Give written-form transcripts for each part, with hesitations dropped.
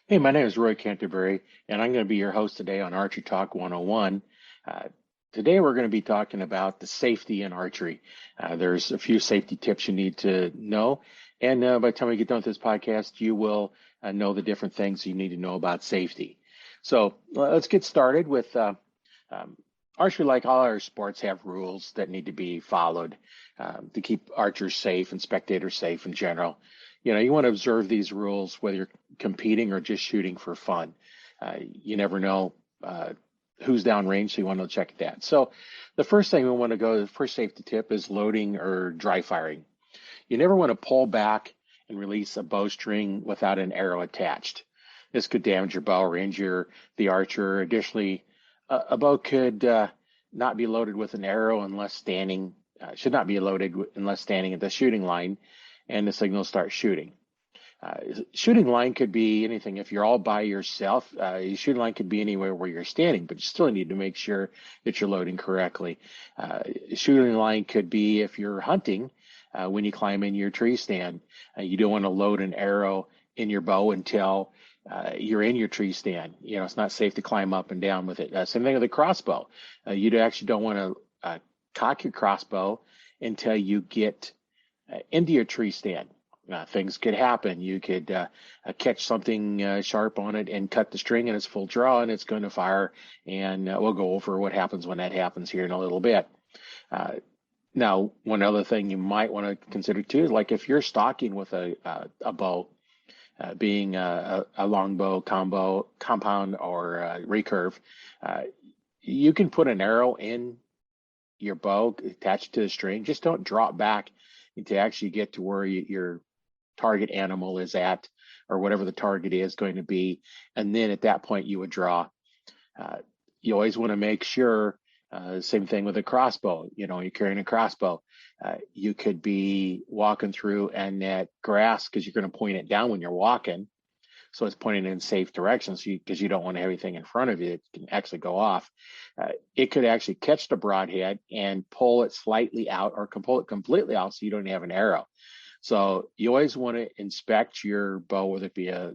Hey, my name is Roy Canterbury, and I'm going to be your host today on Archery Talk 101. Uh, Today, we're going to be talking about the safety in archery. There's a few safety tips you need to know, and by the time we get done with this podcast, you will know the different things you need to know about safety. So let's get started with um, archery. Like all our sports, have rules that need to be followed to keep archers safe and spectators safe in general. You want to observe these rules whether you're competing or just shooting for fun. You never know who's downrange, so you want to check that. So the first thing we want to go, the first safety tip is loading or dry firing. You never want to pull back and release a bowstring without an arrow attached. This could damage your bow or injure the archer. Additionally, a bow could not be loaded with an arrow unless standing, should not be loaded unless standing at the shooting line and the signal starts shooting. Shooting line could be anything. If you're all by yourself, your shooting line could be anywhere where you're standing, but you still need to make sure that you're loading correctly. Shooting line could be if you're hunting, when you climb in your tree stand. You don't want to load an arrow in your bow until you're in your tree stand. It's not safe to climb up and down with it. Same thing with a crossbow. You actually don't want to cock your crossbow until you get into your tree stand. Things could happen. You could catch something sharp on it and cut the string, and it's full draw, and it's going to fire. And we'll go over what happens when that happens here in a little bit. Now, one other thing you might want to consider too is like if you're stalking with a bow, being a longbow, compound, or recurve, you can put an arrow in your bow attached to the string. Just don't drop back to actually get to where your target animal is at, or whatever the target is going to be. And then at that point, you would draw. You always want to make sure, same thing with a crossbow. You're carrying a crossbow. You could be walking through and that grass, because you're going to point it down when you're walking. So it's pointing in safe directions because you don't want everything in front of you. It can actually go off. It could actually catch the broadhead and pull it slightly out, or pull it completely out so you don't have an arrow. So you always want to inspect your bow, whether it be a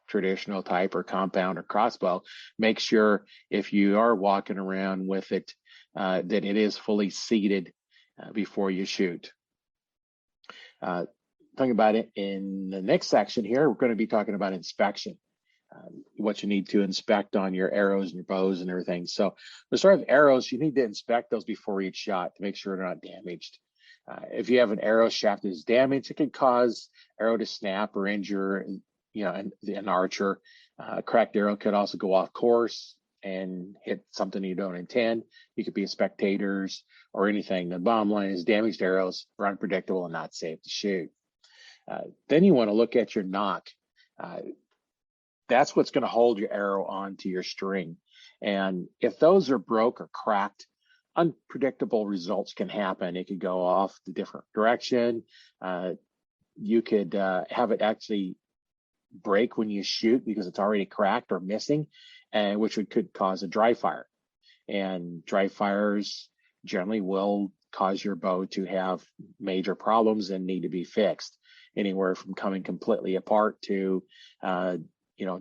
traditional type or compound or crossbow. Make sure if you are walking around with it, that it is fully seated before you shoot. Talking about it in the next section here, we're going to be talking about inspection, what you need to inspect on your arrows and your bows and everything. So to start with arrows, you need to inspect those before each shot to make sure they're not damaged. If you have an arrow shaft that is damaged, it could cause arrow to snap or injure, an archer. A cracked arrow could also go off course and hit something you don't intend. You could be spectators or anything. The bottom line is damaged arrows are unpredictable and not safe to shoot. Then you want to look at your nock. That's what's going to hold your arrow onto your string. And if those are broke or cracked, unpredictable results can happen. It could go off the different direction. You could have it actually break when you shoot because it's already cracked or missing, and which could cause a dry fire. And dry fires generally will cause your bow to have major problems and need to be fixed, anywhere from coming completely apart to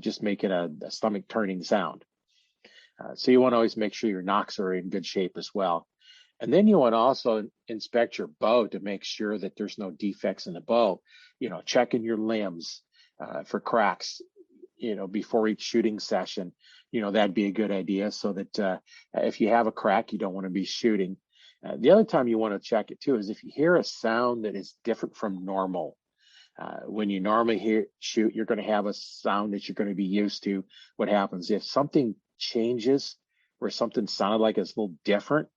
just making a stomach turning sound. So you want to always make sure your nocks are in good shape as well. And then you want to also inspect your bow to make sure that there's no defects in the bow, checking your limbs for cracks, before each shooting session. That'd be a good idea, so that if you have a crack, you don't want to be shooting. The other time you want to check it too is if you hear a sound that is different from normal. When you normally shoot, you're going to have a sound that you're going to be used to. What happens if something changes, where something sounded like it's a little different,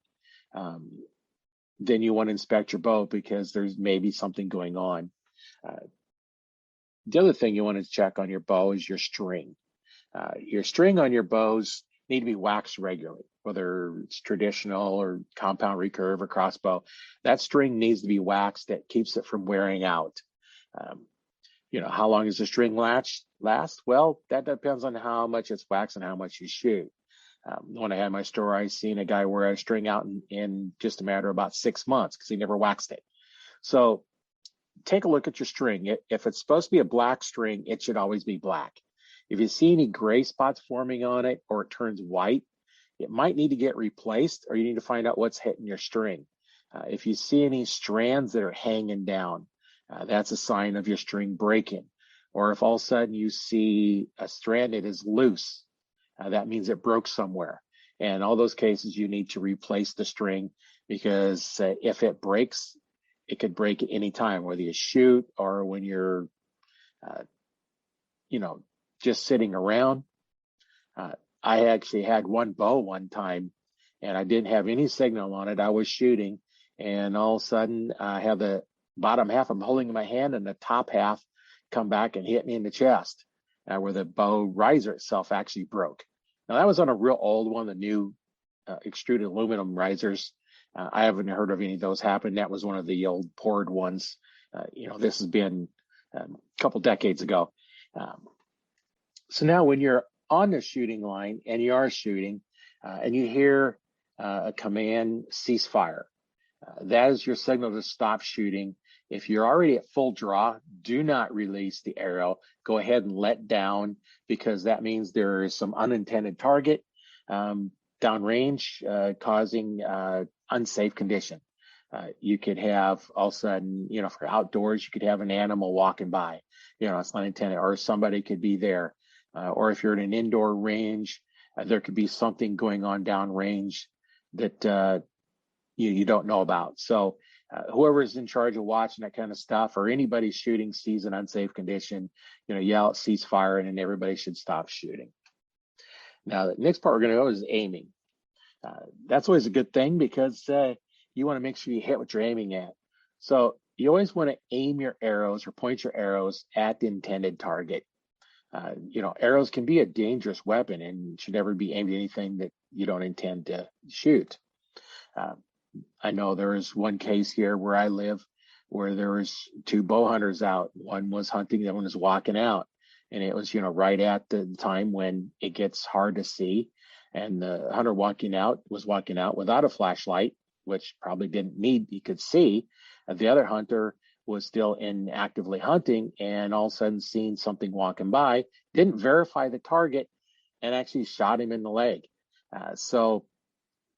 then you want to inspect your bow because there's maybe something going on. The other thing you want to check on your bow is your string. Your string on your bows need to be waxed regularly, whether it's traditional or compound recurve or crossbow. That string needs to be waxed. That keeps it from wearing out. How long does the string last? Well, that depends on how much it's waxed and how much you shoot. When I had my store, I seen a guy wear a string out in just a matter of about 6 months because he never waxed it. So take a look at your string. If it's supposed to be a black string, it should always be black. If you see any gray spots forming on it or it turns white, it might need to get replaced, or you need to find out what's hitting your string. If you see any strands that are hanging down, that's a sign of your string breaking. Or if all of a sudden you see a strand that is loose, that means it broke somewhere. And in all those cases, you need to replace the string, because if it breaks, it could break at any time, whether you shoot or when you're, just sitting around. I actually had one bow one time, and I didn't have any signal on it. I was shooting, and all of a sudden I have the bottom half I'm holding in my hand, and the top half come back and hit me in the chest, where the bow riser itself actually broke. Now that was on a real old one, the new extruded aluminum risers. I haven't heard of any of those happen. That was one of the old poured ones. This has been a couple decades ago. So now when you're on the shooting line and you are shooting and you hear a command, cease fire, that is your signal to stop shooting. If you're already at full draw, do not release the arrow. Go ahead and let down, because that means there is some unintended target downrange causing unsafe condition. You could have all of a sudden, for outdoors, you could have an animal walking by, it's not intended, or somebody could be there. Or if you're in an indoor range, there could be something going on downrange that you don't know about. So whoever's in charge of watching that kind of stuff, or anybody shooting, sees an unsafe condition, yell out cease fire, and then everybody should stop shooting. Now, the next part we're going to go is aiming. That's always a good thing, because you want to make sure you hit what you're aiming at. So you always want to aim your arrows or point your arrows at the intended target. Arrows can be a dangerous weapon and should never be aimed at anything that you don't intend to shoot. I know there is one case here where I live where there was two bow hunters out. One was hunting, the other one was walking out. And it was, right at the time when it gets hard to see. And the hunter was walking out without a flashlight, which probably didn't need, he could see. The other hunter was still actively hunting, and all of a sudden seeing something walking by, didn't verify the target, and actually shot him in the leg. So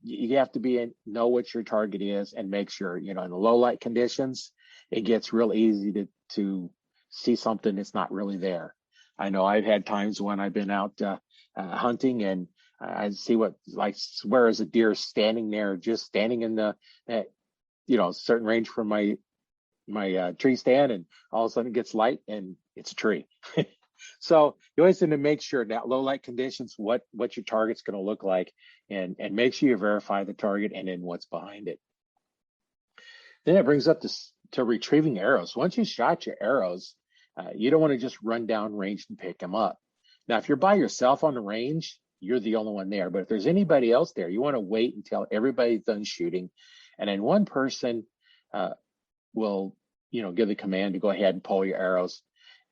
you have to know what your target is, and make sure, in the low light conditions, it gets real easy to see something that's not really there. I know I've had times when I've been out hunting, and I see what I swear is a deer standing there, just standing in the certain range from my tree stand, and all of a sudden it gets light and it's a tree. So you always need to make sure that low light conditions, what your target's going to look like, and make sure you verify the target and then what's behind it. Then it brings up to retrieving arrows. Once you shot your arrows, you don't want to just run down range and pick them up. Now, if you're by yourself on the range, you're the only one there. But if there's anybody else there, you want to wait until everybody's done shooting, and then one person will give the command to go ahead and pull your arrows.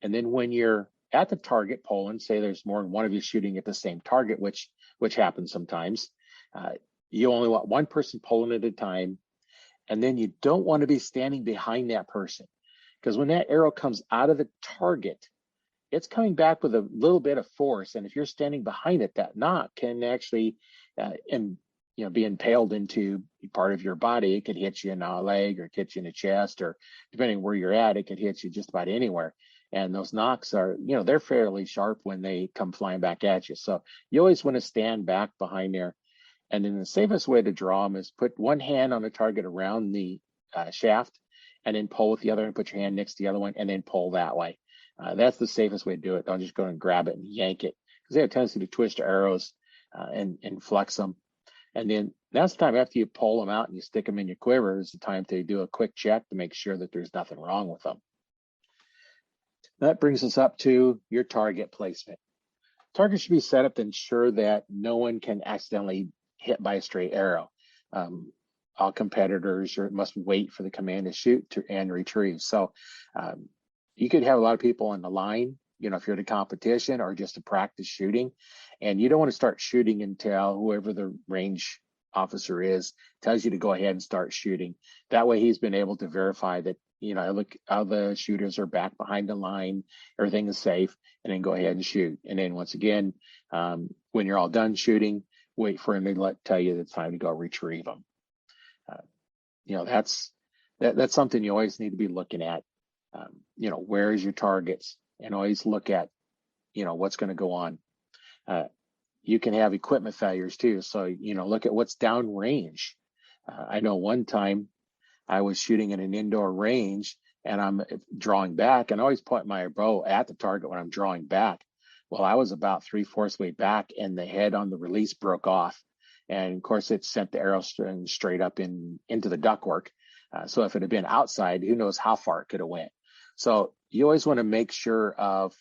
And then when you're at the target pulling, say there's more than one of you shooting at the same target, which happens sometimes, you only want one person pulling at a time. And then you don't want to be standing behind that person, because when that arrow comes out of the target, it's coming back with a little bit of force. And if you're standing behind it, that knot can actually be impaled into part of your body. It could hit you in the leg, or hit you in the chest, or depending where you're at, it could hit you just about anywhere. And those knocks are, they're fairly sharp when they come flying back at you. So you always want to stand back behind there. And then the safest way to draw them is put one hand on the target around the shaft, and then pull with the other, and put your hand next to the other one, and then pull that way. That's the safest way to do it. Don't just go and grab it and yank it, because they have a tendency to twist arrows and flex them. And then that's the time, after you pull them out and you stick them in your quiver, is the time to do a quick check to make sure that there's nothing wrong with them. That brings us up to your target placement. Target should be set up to ensure that no one can accidentally hit by a stray arrow. All competitors must wait for the command to shoot and retrieve. So you could have a lot of people in the line, if you're at a competition or just to practice shooting, and you don't want to start shooting until whoever the range officer is tells you to go ahead and start shooting. That way he's been able to verify that, I look how the shooters are back behind the line, everything is safe, and then go ahead and shoot. And then once again, when you're all done shooting, wait for them to tell you it's time to go retrieve them. That's something you always need to be looking at. Where is your targets, and always look at, what's going to go on. You can have equipment failures too. So, look at what's downrange. I know one time I was shooting in an indoor range and I'm drawing back, and I always point my bow at the target when I'm drawing back. Well, I was about 3/4 way back and the head on the release broke off. And of course it sent the arrow string straight up into the ductwork. So if it had been outside, who knows how far it could have went. So you always want to make sure of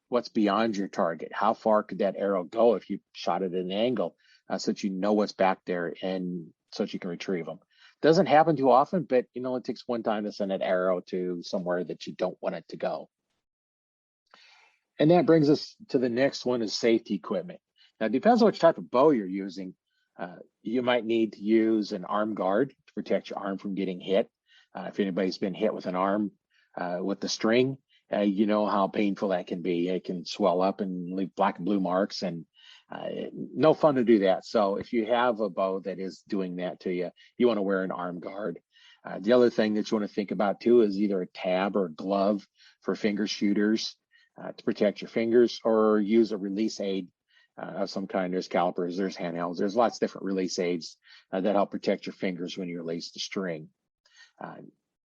what's beyond your target. How far could that arrow go if you shot it at an angle, so that you know what's back there and so that you can retrieve them. Doesn't happen too often, but it takes one time to send an arrow to somewhere that you don't want it to go. And that brings us to the next one, is safety equipment. Now, it depends on which type of bow you're using. You might need to use an arm guard to protect your arm from getting hit. If anybody's been hit with an arm with the string, you know how painful that can be. It can swell up and leave black and blue marks, and no fun to do that. So if you have a bow that is doing that to you, you want to wear an arm guard. The other thing that you want to think about too is either a tab or a glove for finger shooters to protect your fingers, or use a release aid of some kind. There's calipers, there's handhelds, there's lots of different release aids that help protect your fingers when you release the string.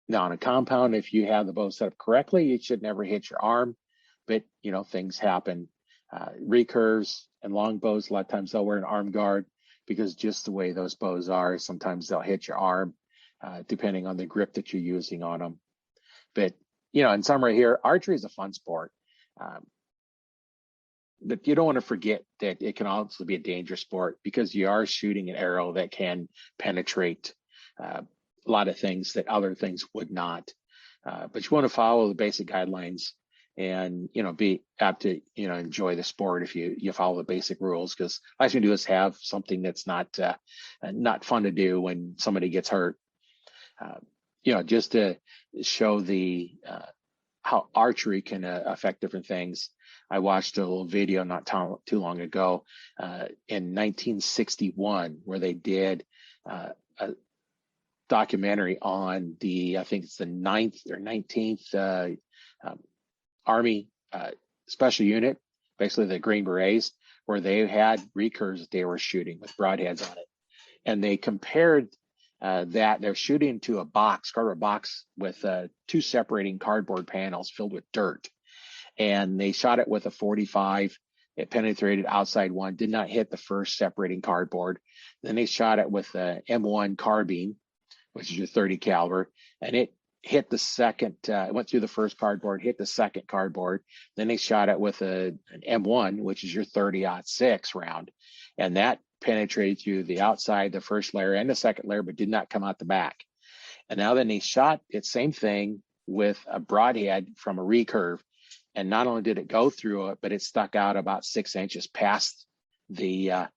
Now on a compound, if you have the bow set up correctly, it should never hit your arm, but things happen. Recurves and long bows, a lot of times they'll wear an arm guard because just the way those bows are, sometimes they'll hit your arm depending on the grip that you're using on them. But in summary here, archery is a fun sport. But you don't want to forget that it can also be a dangerous sport, because you are shooting an arrow that can penetrate a lot of things that other things would not. But you want to follow the basic guidelines and, be apt to, enjoy the sport if you follow the basic rules, because last thing you do is have something that's not fun to do when somebody gets hurt. Just to show how archery can affect different things. I watched a little video not too long ago in 1961 where they did a documentary on I think it's the 9th or 19th Army Special Unit, basically the Green Berets, where they had recurves that they were shooting with broadheads on it. And they compared that they're shooting to a cardboard box with 2 separating cardboard panels filled with dirt. And they shot it with a 45. It penetrated outside one, did not hit the first separating cardboard. Then they shot it with a M1 carbine, which is your 30 caliber, and it hit the second, it went through the first cardboard, hit the second cardboard. Then they shot it with an M1, which is your 30-06 round. And that penetrated through the outside, the first layer and the second layer, but did not come out the back. And now then they shot it, same thing, with a broadhead from a recurve. And not only did it go through it, but it stuck out about 6 inches past the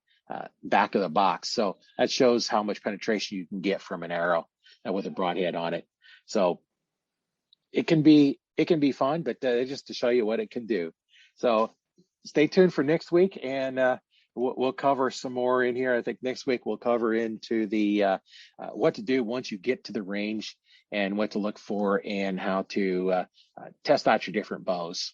back of the box. So that shows how much penetration you can get from an arrow with a broadhead on it. So it can be fun, but just to show you what it can do. So stay tuned for next week, and we'll cover some more in here. I think next week we'll cover into the what to do once you get to the range, and what to look for, and how to test out your different bows.